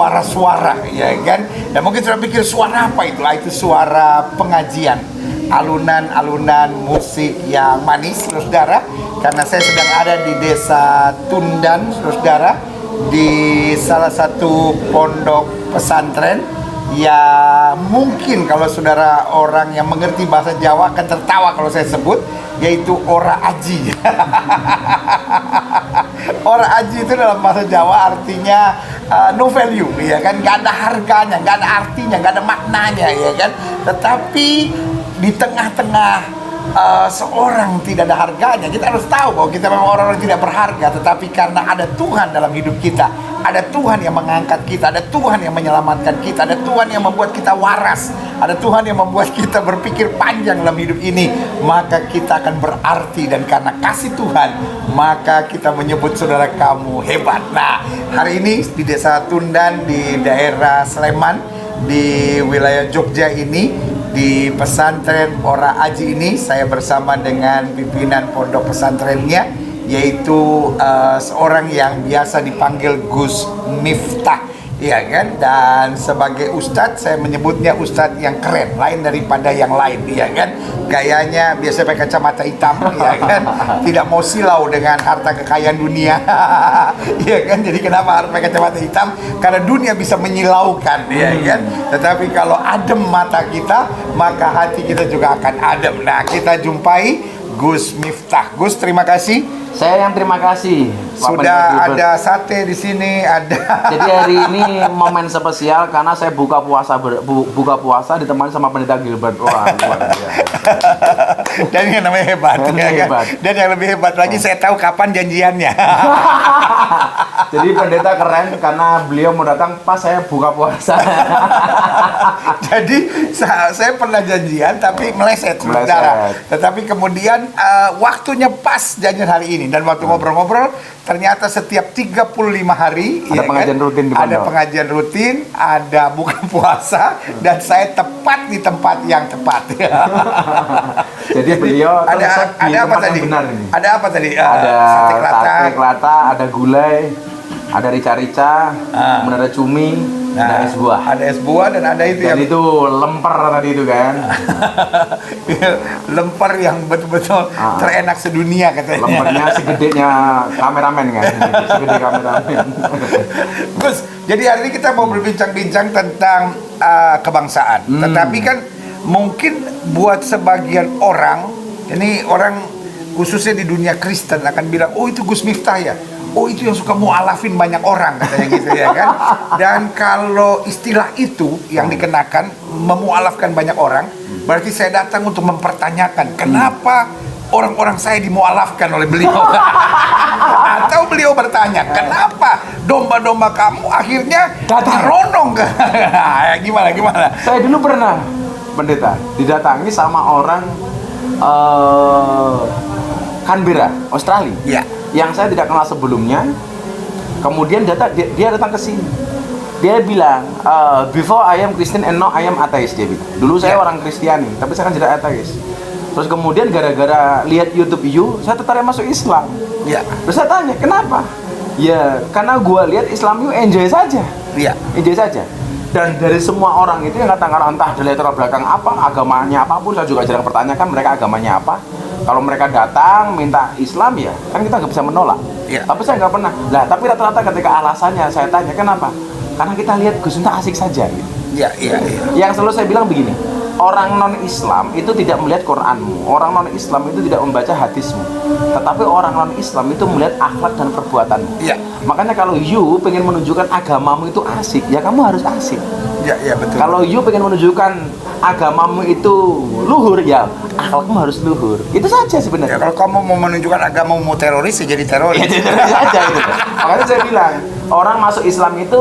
suara-suara, ya kan? Dan mungkin sudah pikir suara apa itu? Itu suara pengajian, alunan-alunan musik yang manis, saudara. Karena saya sedang ada di desa Tundan, saudara, di salah satu pondok pesantren. Ya mungkin kalau saudara orang yang mengerti bahasa Jawa akan tertawa kalau saya sebut, yaitu Ora Aji. Ora Aji itu dalam bahasa Jawa artinya no value, ya kan, nggak ada harganya, nggak ada artinya, nggak ada maknanya, ya kan. Tetapi di tengah-tengah seorang tidak ada harganya, kita harus tahu bahwa kita memang orang-orang tidak berharga, tetapi karena ada Tuhan dalam hidup kita, ada Tuhan yang mengangkat kita, ada Tuhan yang menyelamatkan kita, ada Tuhan yang membuat kita waras, ada Tuhan yang membuat kita berpikir panjang dalam hidup ini, maka kita akan berarti. Dan karena kasih Tuhan, maka kita menyebut saudara kamu hebat. Nah, hari ini di desa Tundan di daerah Sleman di wilayah Jogja ini, di pesantren Ora Aji ini, saya bersama dengan pimpinan pondok pesantrennya, yaitu seorang yang biasa dipanggil Gus Miftah, ya kan. Dan sebagai ustadz, saya menyebutnya ustadz yang keren, lain daripada yang lain, ya kan. Gayanya biasa pakai kacamata hitam, ya kan. Tidak mau silau dengan harta kekayaan dunia, ya kan. Jadi kenapa harus pakai kacamata hitam? Karena dunia bisa menyilaukan, ya kan. Tetapi kalau adem mata kita, maka hati kita juga akan adem. Nah, kita jumpai Gus Miftah. Gus, terima kasih. Saya yang terima kasih. Sudah ada sate di sini, ada. Jadi hari ini momen spesial karena saya buka puasa ditemani sama Pendeta Gilbert. Wah, luar biasa. Dan yang namanya hebat, ya kan? Dan yang lebih hebat lagi, saya tahu kapan janjiannya. Jadi pendeta keren karena beliau mau datang pas saya buka puasa. Jadi saya pernah janjian tapi meleset, saudara. Tetapi kemudian waktunya pas janjian hari ini. Dan waktu ngobrol-ngobrol, ternyata setiap 35 hari ada pengajian rutin di pondok. Ada pengajian rutin, ada buka puasa, dan saya tepat di tempat yang tepat. Jadi beliau ada apa tadi? Benar ini. Ada apa tadi? Ada sate kelata, ada gulai, ada rica-rica, kemudian ada cumi, ada es buah. Ada es buah dan ada itu dan itu lemper tadi itu kan. Lemper yang betul-betul terenak sedunia katanya. Lempernya segedenya kameramen kan. Segede kameramen. Gus, jadi hari ini kita mau berbincang-bincang tentang kebangsaan. Tetapi kan mungkin buat sebagian orang, ini orang khususnya di dunia Kristen akan bilang, oh itu Gus Miftah ya, oh itu yang suka mualafin banyak orang, katanya gitu, ya kan. Dan kalau istilah itu yang dikenakan memualafkan banyak orang, berarti saya datang untuk mempertanyakan kenapa orang-orang saya dimualafkan oleh beliau. Atau beliau bertanya, kenapa domba-domba kamu akhirnya dironong ke? Gimana? Saya dulu pernah, pendeta, didatangi sama orang Canberra, Australia. Ya. Yang saya tidak kenal sebelumnya. Kemudian dia datang ke sini. Dia bilang, before I am Christian and now I am atheist, dia bilang. Dulu saya orang Kristiani, tapi saya kan jadi ateis. Terus kemudian gara-gara lihat YouTube saya tertarik masuk Islam. Ya. Terus saya tanya, kenapa? Ya, karena gua lihat Islam itu enjoy saja. Iya. Enjoy saja. Dan dari semua orang itu yang katakan entah dari latar belakang apa, agamanya apapun, saya juga jarang pertanyakan mereka agamanya apa. Kalau mereka datang minta Islam, ya kan kita nggak bisa menolak. Ya. Tapi saya nggak pernah. Lah, tapi rata-rata ketika alasannya saya tanya kenapa? Karena kita lihat Gus Miftah asik saja. Gitu. Iya. Yang selalu saya bilang begini, orang non-Islam itu tidak melihat Quranmu, orang non-Islam itu tidak membaca hadismu, tetapi orang non-Islam itu melihat akhlak dan perbuatanmu. Iya. Makanya kalau you pengen menunjukkan agamamu itu asik, ya kamu harus asik. Iya, betul. Kalau you pengen menunjukkan agamamu itu luhur, ya akhlakmu harus luhur. Itu saja sebenarnya. Ya, kalau kamu mau menunjukkan agamamu teroris, ya jadi teroris. Ya, teroris aja gitu. Makanya saya bilang, orang masuk Islam itu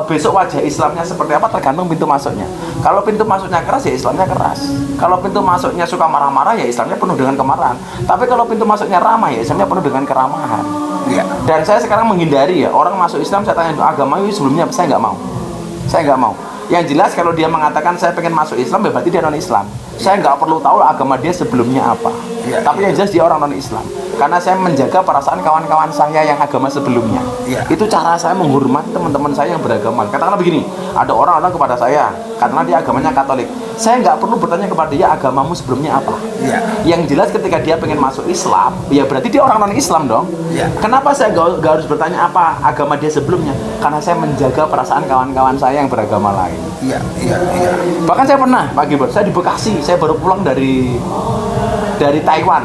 besok wajah Islamnya seperti apa tergantung pintu masuknya. Kalau pintu masuknya keras, ya Islamnya keras. Kalau pintu masuknya suka marah-marah, ya Islamnya penuh dengan kemarahan. Tapi kalau pintu masuknya ramah, ya Islamnya penuh dengan keramahan. Ya. Dan saya sekarang menghindari ya orang masuk Islam, saya tanya agama itu sebelumnya, saya nggak mau. Yang jelas kalau dia mengatakan saya pengen masuk Islam, berarti dia non Islam. Saya nggak perlu tahu agama dia sebelumnya apa. Iya, Tapi yang jelas dia orang non Islam. Karena saya menjaga perasaan kawan-kawan saya yang agama sebelumnya. Iya. Itu cara saya menghormati teman-teman saya yang beragama. Katakanlah begini, ada orang datang kepada saya karena dia agamanya Katolik. Saya nggak perlu bertanya kepada dia agamamu sebelumnya apa. Iya. Yang jelas ketika dia pengen masuk Islam, ya berarti dia orang non Islam dong. Iya. Kenapa saya nggak harus bertanya apa agama dia sebelumnya? Karena saya menjaga perasaan kawan-kawan saya yang beragama lain. Iya, iya, iya. Bahkan saya pernah, Pak Gilbert, saya di Bekasi, saya baru pulang dari Taiwan.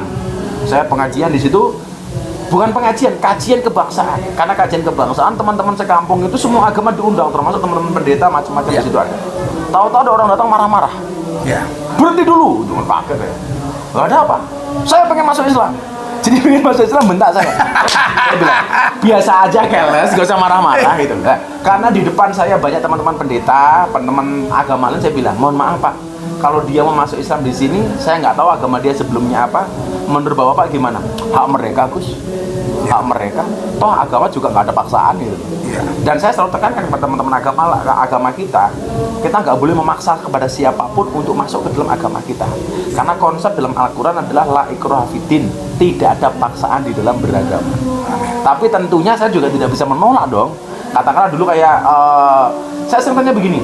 Saya pengajian di situ, bukan pengajian, kajian kebangsaan. Karena kajian kebangsaan teman-teman sekampung itu semua agama diundang, termasuk teman-teman pendeta macam-macam Ya. di situ ada. Tahu-tahu ada orang datang marah-marah. Iya. Berhenti dulu, cuma pakai ya. Gak ada apa? Saya pengen masuk Islam. Jadi pengen masuk Islam bentak saya. Saya bilang, biasa aja keles, gak usah marah-marah gitu. Nah, karena di depan saya banyak teman-teman pendeta, teman agama lain, saya bilang, mohon maaf Pak, kalau dia mau masuk Islam di sini, saya nggak tahu agama dia sebelumnya apa. Menurut Bapak gimana? Hak mereka, Gus. Hak mereka. Toh agama juga nggak ada paksaan gitu. Iya. Dan saya selalu tekankan kepada teman-teman agama kita nggak boleh memaksa kepada siapapun untuk masuk ke dalam agama kita. Karena konsep dalam Al-Quran adalah la ikraha fiddin, tidak ada paksaan di dalam beragama. Tapi tentunya saya juga tidak bisa menolak dong. Katakanlah dulu kayak saya sering tanya begini,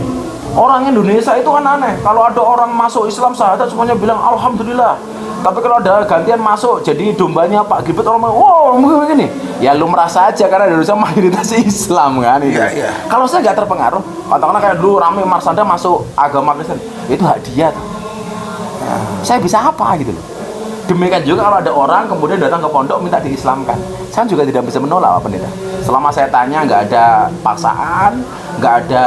orang Indonesia itu kan aneh. Kalau ada orang masuk Islam syahadat semuanya bilang alhamdulillah. Tapi kalau ada gantian masuk jadi dombanya Pak Gilbert, orang bilang, wow begini. Ya lu merasa aja karena Indonesia mayoritas Islam kan itu. Iya, iya. Kalau saya nggak terpengaruh, katakanlah kayak dulu rame Marsanda masuk agama Kristen, itu hak dia tuh. Saya bisa apa gitu loh. Demikian juga kalau ada orang kemudian datang ke pondok minta diislamkan, saya juga tidak bisa menolak Pak Pendeta. Selama saya tanya nggak ada paksaan, nggak ada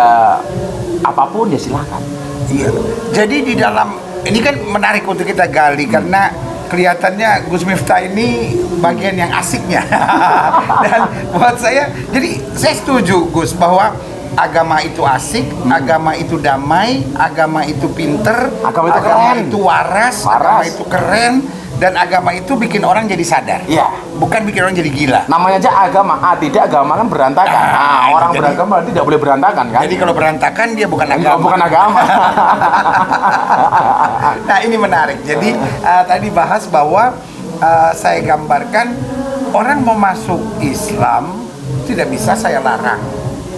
apapun ya silakan. Iya. Jadi di dalam ini kan menarik untuk kita gali karena kelihatannya Gus Miftah ini bagian yang asiknya. Dan buat saya, jadi saya setuju Gus bahwa agama itu asik, agama itu damai, agama itu pinter, Agama itu keren. itu waras, agama itu keren, dan agama itu bikin orang jadi sadar. Iya. Bukan bikin orang jadi gila. Namanya aja agama, tidak agama kan berantakan. Orang jadi- beragama tidak boleh berantakan kan? Jadi kalau berantakan dia bukan Enggak, agama. bukan agama. Nah ini menarik. Jadi tadi bahas bahwa saya gambarkan orang mau masuk Islam tidak bisa saya larang.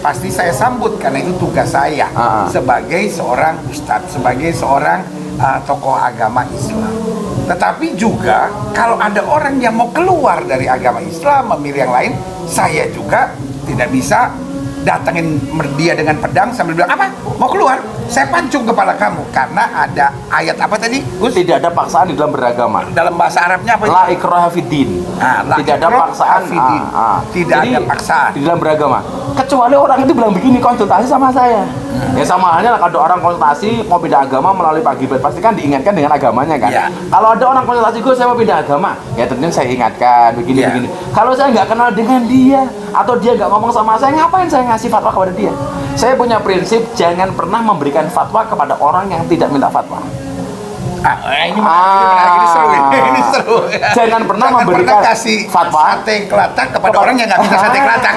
Pasti saya sambut karena itu tugas saya sebagai seorang ustadz, sebagai seorang tokoh agama Islam. Tetapi juga kalau ada orang yang mau keluar dari agama Islam memilih yang lain, saya juga tidak bisa datangin dia dengan pedang sambil bilang apa? Mau keluar? Saya pancung kepala kamu karena ada ayat apa tadi? Gus? Tidak ada paksaan di dalam beragama. Dalam bahasa Arabnya apa? La ikraha fiddin. La Tidak ada ikraha paksaan. fiddin. Tidak Jadi, ada paksaan. di dalam beragama. Kecuali orang itu bilang begini, konsultasi sama saya. Ya sama halnya lah kalau ada orang konsultasi mau pindah agama melalui Pak Gilbert, pasti kan diingatkan dengan agamanya kan. Iya. Kalau ada orang konsultasi gue saya mau pindah agama, ya tentunya saya ingatkan begini. Kalau saya nggak kenal dengan dia atau dia nggak ngomong sama saya, ngapain saya ngasih fatwa kepada dia? Saya punya prinsip jangan pernah memberikan fatwa kepada orang yang tidak minta fatwa. Ini menarik, ini seru. Ini seru. Jangan pernah memberikan kasih fatwa sate kelatak kepada orang yang nggak minta sate kelatak.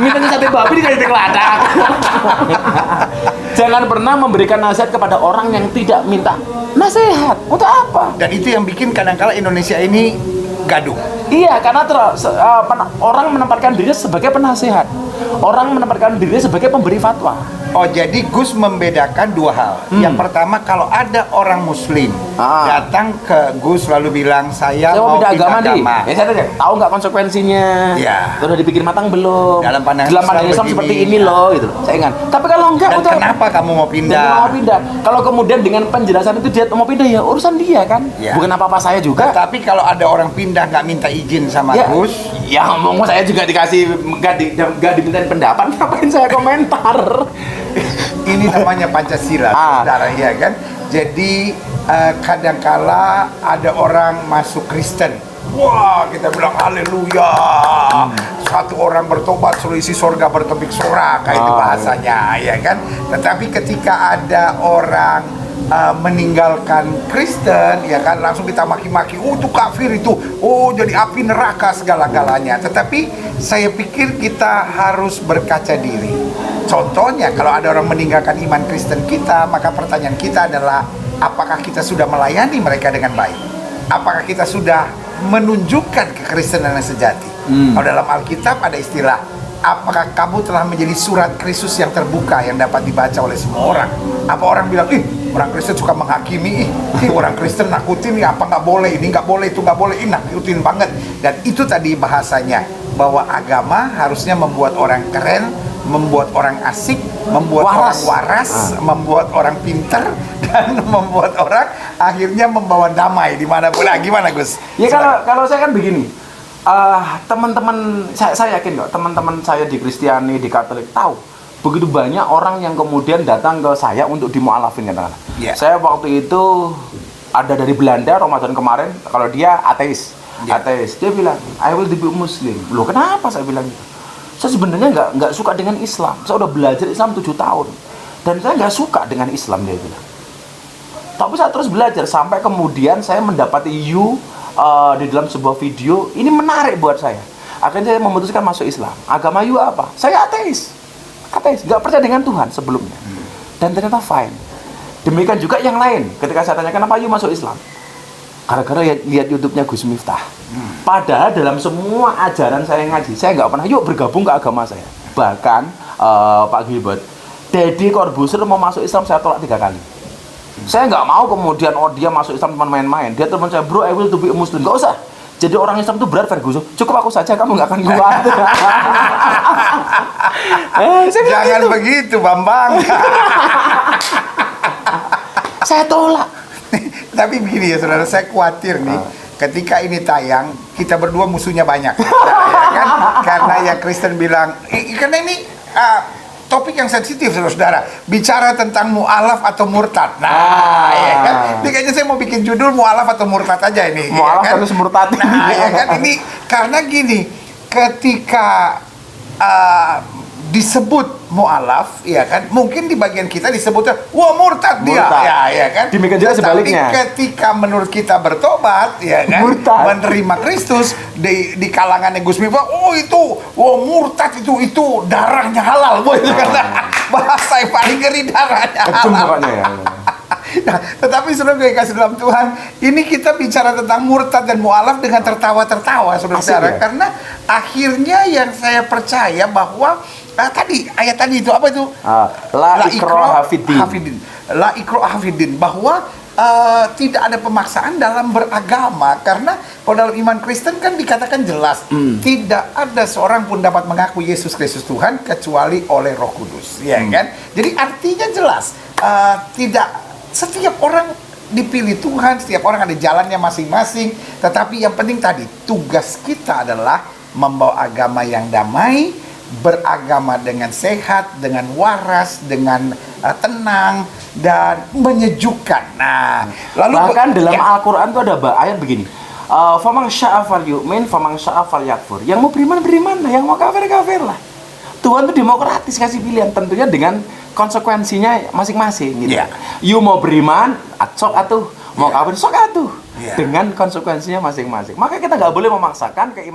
Mintanya sate babi dikasih sate kelatak. Jangan pernah memberikan nasihat kepada orang yang tidak minta nasihat. Untuk apa? Dan itu yang bikin kadang-kala Indonesia ini gaduh. Iya, karena orang menempatkan dirinya sebagai penasihat. Orang menempatkan dirinya sebagai pemberi fatwa. Oh, jadi Gus membedakan dua hal. Yang pertama, kalau ada orang Muslim datang ke Gus lalu bilang saya mau pindah agama. Ya saya tanya, tahu nggak konsekuensinya? Ya. Sudah dipikir matang belum? Dalam pandangan Islam Islam seperti begini. ini loh, gitu loh. Saya ingat. Tapi kalau enggak, Dan untuk apa? kenapa kamu mau pindah? Dan mau pindah. Kalau kemudian dengan penjelasan itu dia mau pindah, ya urusan dia kan. Ya. Bukan apa-apa saya juga. Tapi kalau ada orang pindah nggak minta izin sama Ya, Gus, ya ngomong saya juga dikasih nggak dimintain pendapat, ngapain saya komentar? ini namanya Pancasila, saudara, ya kan? Jadi kadangkala ada orang masuk Kristen. Wah, kita bilang haleluya. Satu orang bertobat, seluruh isi surga bertepik sorak, itu bahasanya, ya kan? Tetapi ketika ada orang meninggalkan Kristen, ya kan, langsung kita maki-maki, oh itu kafir itu, oh jadi api neraka segala-galanya. Tetapi saya pikir kita harus berkaca diri. Contohnya, kalau ada orang meninggalkan iman Kristen kita, maka pertanyaan kita adalah, apakah kita sudah melayani mereka dengan baik? Apakah kita sudah menunjukkan kekristenan yang sejati? Kalau dalam Alkitab ada istilah, apakah kamu telah menjadi surat Kristus yang terbuka yang dapat dibaca oleh semua orang? Apa orang bilang, orang Kristen suka menghakimi, orang Kristen nakutin, apa nggak boleh, ini nggak boleh, itu nggak boleh, ini nakutin banget. Dan itu tadi bahasanya, bahwa agama harusnya membuat orang keren, membuat orang asik, membuat orang waras, membuat orang pintar, dan membuat orang akhirnya membawa damai dimanapun. Nah, gimana Gus? Ya kalau saya kan begini, teman-teman saya yakin kok teman-teman saya di Kristiani, di Katolik tahu begitu banyak orang yang kemudian datang ke saya untuk dimualafin katakanlah. Yeah. Saya waktu itu ada dari Belanda Ramadan kemarin, kalau dia ateis, ateis, dia bilang I will be Muslim. Loh kenapa saya bilang gitu? Saya sebenarnya nggak suka dengan Islam. Saya udah belajar Islam 7 tahun dan saya nggak suka dengan Islam, dia bilang. Tapi saya terus belajar sampai kemudian saya mendapati di dalam sebuah video ini menarik buat saya. Akhirnya saya memutuskan masuk Islam. Agama apa? Saya ateis, nggak percaya dengan Tuhan sebelumnya. Dan ternyata fine. Demikian juga yang lain. Ketika saya tanya kenapa masuk Islam, gara-gara lihat YouTube-nya Gus Miftah. Padahal dalam semua ajaran saya ngaji, saya nggak pernah bergabung ke agama saya. Bahkan Pak Gilbert, Deddy Corbuzier mau masuk Islam saya tolak 3 kali. Saya nggak mau kemudian dia masuk Islam teman main-main. Dia teman saya, bro, I will to be a Muslim. Nggak usah. Jadi orang Islam itu berat, Ferguson. Cukup aku saja, kamu nggak akan kuat. Jangan begitu, Bambang. Saya tolak. Tapi begini ya saudara, saya khawatir nih ketika ini tayang, kita berdua musuhnya banyak. Nah, ya kan? Karena yang Kristen bilang, karena ini topik yang sensitif saudara, bicara tentang mu'alaf atau murtad. Nah, ya kan? Ini kayaknya saya mau bikin judul mu'alaf atau murtad aja ini. Mu'alaf ya kan? atau murtad. Nah, ya kan? Ini karena gini, ketika disebut mu'alaf, ya kan? Mungkin di bagian kita disebutnya, wah murtad dia, ya kan? Demikian juga sebaliknya. Tapi ketika menurut kita bertobat, ya kan? Murtad. Menerima Kristus di kalangan Gus Miftah, murtad itu darahnya halal, itu karena bahasa yang paling ngeri, darahnya halal. Pokoknya ya. Nah, tetapi saudara gue kasih dalam Tuhan, ini kita bicara tentang murtad dan mu'alaf dengan tertawa-tertawa, saudara-saudara, karena akhirnya yang saya percaya bahwa ayat tadi itu apa itu? La ikraha fiddin. La ikraha fiddin, bahwa tidak ada pemaksaan dalam beragama, karena kalau dalam iman Kristen kan dikatakan jelas tidak ada seorang pun dapat mengaku Yesus Kristus Tuhan kecuali oleh Roh Kudus, ya kan? Jadi artinya jelas, tidak setiap orang dipilih Tuhan, setiap orang ada jalannya masing-masing, tetapi yang penting tadi tugas kita adalah membawa agama yang damai, beragama dengan sehat, dengan waras, dengan tenang dan menyejukkan. Nah, lalu bahkan dalam Al-Qur'an itu ada ayat begini. Faman syaa falyu'min, faman syaa falyakfur. Yang mau beriman beriman lah, yang mau kafir kafir lah. Tuhan itu demokratis kasih pilihan, tentunya dengan konsekuensinya masing-masing gitu. You mau beriman, sok atuh, mau kafir sok atuh. Dengan konsekuensinya masing-masing. Maka kita nggak boleh memaksakan keimanan